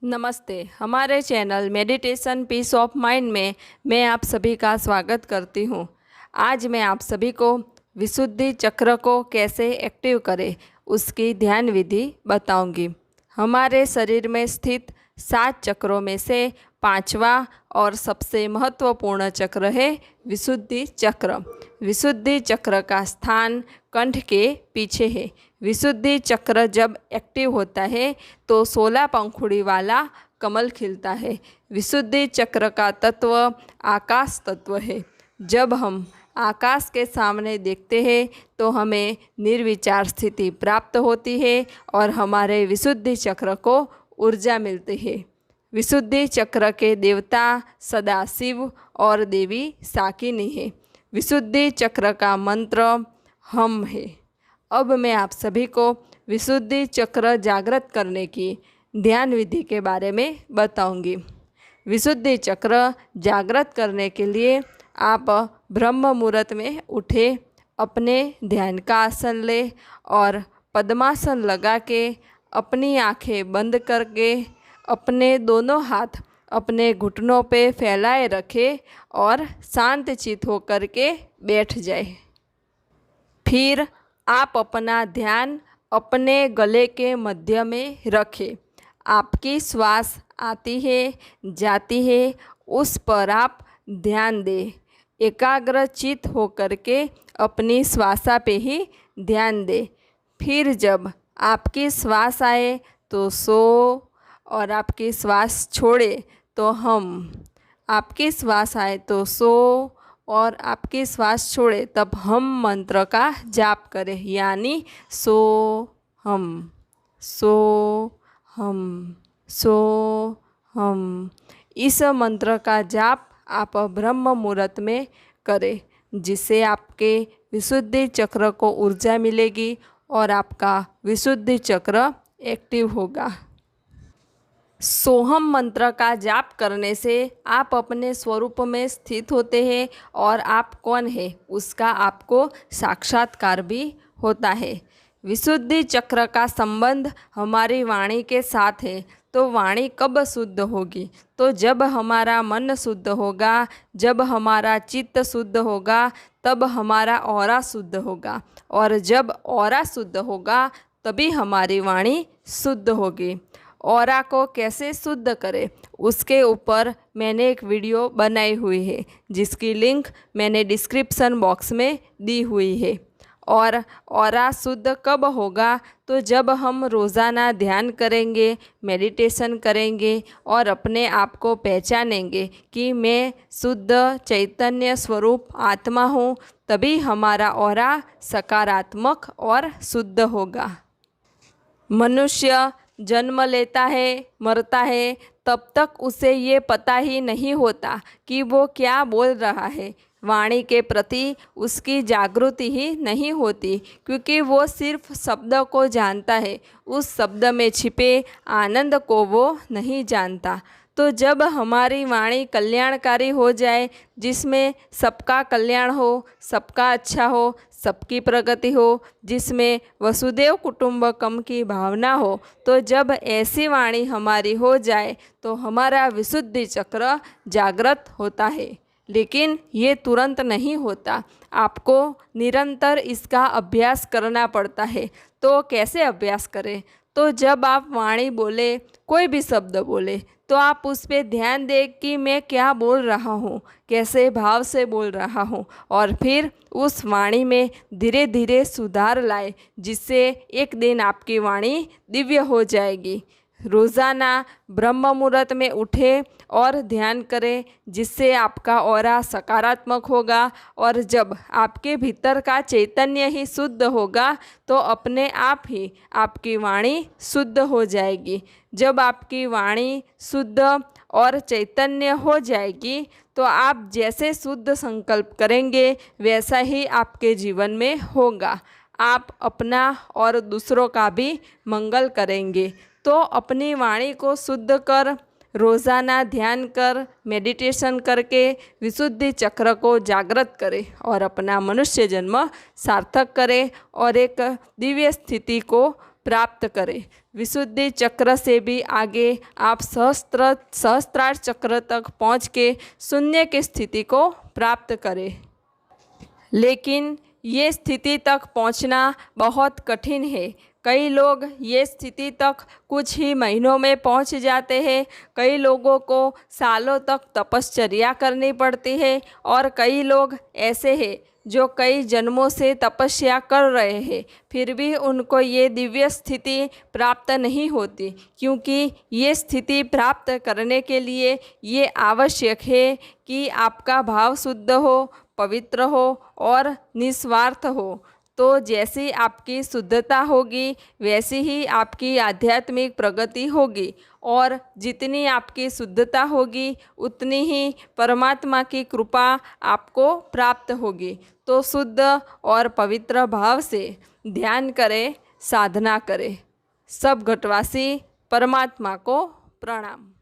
नमस्ते। हमारे channel meditation peace of mind में मैं आप सभी का स्वागत करती हूँ। आज मैं आप सभी को विशुद्धि चक्र को कैसे एक्टिव करें उसकी ध्यान विधि बताऊंगी। हमारे शरीर में स्थित 7 चक्रों में से 5वां और सबसे महत्वपूर्ण चक्र है विशुद्धि चक्र। विशुद्धि चक्र का स्थान कंठ के पीछे है। विशुद्धि चक्र जब एक्टिव होता है तो 16 पंखुड़ी वाला कमल खिलता है। विशुद्धि चक्र का तत्व आकाश तत्व है। जब हम आकाश के सामने देखते हैं तो हमें निर्विचार स्थिति प्राप्त होती है और हमारे विशुद्धि चक्र को ऊर्जा मिलती है। विशुद्धि चक्र के देवता सदाशिव और देवी साकिनी है। विशुद्धि चक्र का मंत्र हम है। अब मैं आप सभी को विशुद्धि चक्र जागृत करने की ध्यान विधि के बारे में बताऊंगी। विशुद्धि चक्र जागृत करने के लिए आप ब्रह्म मुहूर्त में उठे, अपने ध्यान का आसन ले और पद्मासन लगा के अपनी आंखें बंद करके अपने दोनों हाथ अपने घुटनों पे फैलाए रखें और शांत चित्त होकर के बैठ जाए। फिर आप अपना ध्यान अपने गले के मध्य में रखें। आपकी श्वास आती है जाती है उस पर आप ध्यान दें। एकाग्र चित्त होकर के अपनी श्वासा पे ही ध्यान दें। फिर जब आपकी श्वास आए तो सो और आपकी श्वास छोड़े तो हम। आपकी श्वास आए तो सो और आपकी श्वास छोड़े तब हम मंत्र का जाप करें, यानी सो हम सो हम सो हम। इस मंत्र का जाप आप ब्रह्म मुहूर्त में करें, जिससे आपके विशुद्धि चक्र को ऊर्जा मिलेगी और आपका विशुद्धि चक्र एक्टिव होगा। सोहम मंत्र का जाप करने से आप अपने स्वरूप में स्थित होते हैं और आप कौन है उसका आपको साक्षात्कार भी होता है। विशुद्धि चक्र का संबंध हमारी वाणी के साथ है। तो वाणी कब शुद्ध होगी? तो जब हमारा मन शुद्ध होगा, जब हमारा चित्त शुद्ध होगा, तब हमारा ऑरा शुद्ध होगा और जब ऑरा शुद्ध होगा तभी हमारी वाणी शुद्ध होगी। ऑरा को कैसे शुद्ध करें उसके ऊपर मैंने एक वीडियो बनाई हुई है, जिसकी लिंक मैंने डिस्क्रिप्शन बॉक्स में दी हुई है। और ऑरा शुद्ध कब होगा? तो जब हम रोज़ाना ध्यान करेंगे, मेडिटेशन करेंगे और अपने आप को पहचानेंगे कि मैं शुद्ध चैतन्य स्वरूप आत्मा हूँ, तभी हमारा ऑरा सकारात्मक और शुद्ध होगा। मनुष्य जन्म लेता है, मरता है, तब तक उसे ये पता ही नहीं होता कि वो क्या बोल रहा है। वाणी के प्रति उसकी जागृति ही नहीं होती, क्योंकि वो सिर्फ शब्द को जानता है, उस शब्द में छिपे आनंद को वो नहीं जानता। तो जब हमारी वाणी कल्याणकारी हो जाए, जिसमें सबका कल्याण हो, सबका अच्छा हो, सबकी प्रगति हो, जिसमें वसुदेव कुटुंबकम की भावना हो, तो जब ऐसी वाणी हमारी हो जाए तो हमारा विशुद्धि चक्र जागृत होता है। लेकिन ये तुरंत नहीं होता, आपको निरंतर इसका अभ्यास करना पड़ता है। तो कैसे अभ्यास करें? तो जब आप वाणी बोले, कोई भी शब्द बोले, तो आप उस पर ध्यान दें कि मैं क्या बोल रहा हूँ, कैसे भाव से बोल रहा हूँ, और फिर उस वाणी में धीरे धीरे सुधार लाए, जिससे एक दिन आपकी वाणी दिव्य हो जाएगी। रोज़ाना ब्रह्म मुहूर्त में उठे और ध्यान करें, जिससे आपका ऑरा सकारात्मक होगा। और जब आपके भीतर का चैतन्य ही शुद्ध होगा तो अपने आप ही आपकी वाणी शुद्ध हो जाएगी। जब आपकी वाणी शुद्ध और चैतन्य हो जाएगी तो आप जैसे शुद्ध संकल्प करेंगे वैसा ही आपके जीवन में होगा। आप अपना और दूसरों का भी मंगल करेंगे। तो अपनी वाणी को शुद्ध कर, रोज़ाना ध्यान कर, मेडिटेशन करके विशुद्धि चक्र को जागृत करें और अपना मनुष्य जन्म सार्थक करें और एक दिव्य स्थिति को प्राप्त करें। विशुद्धि चक्र से भी आगे आप सहस्त्रार चक्र तक पहुँच के शून्य की स्थिति को प्राप्त करें। लेकिन ये स्थिति तक पहुंचना बहुत कठिन है। कई लोग ये स्थिति तक कुछ ही महीनों में पहुंच जाते हैं, कई लोगों को सालों तक तपश्चर्या करनी पड़ती है और कई लोग ऐसे हैं जो कई जन्मों से तपस्या कर रहे हैं, फिर भी उनको ये दिव्य स्थिति प्राप्त नहीं होती, क्योंकि ये स्थिति प्राप्त करने के लिए ये आवश्यक है कि आपका भाव शुद्ध हो, पवित्र हो और निस्वार्थ हो। तो जैसी आपकी शुद्धता होगी वैसी ही आपकी आध्यात्मिक प्रगति होगी, और जितनी आपकी शुद्धता होगी उतनी ही परमात्मा की कृपा आपको प्राप्त होगी। तो शुद्ध और पवित्र भाव से ध्यान करें, साधना करें। सब घटवासी परमात्मा को प्रणाम।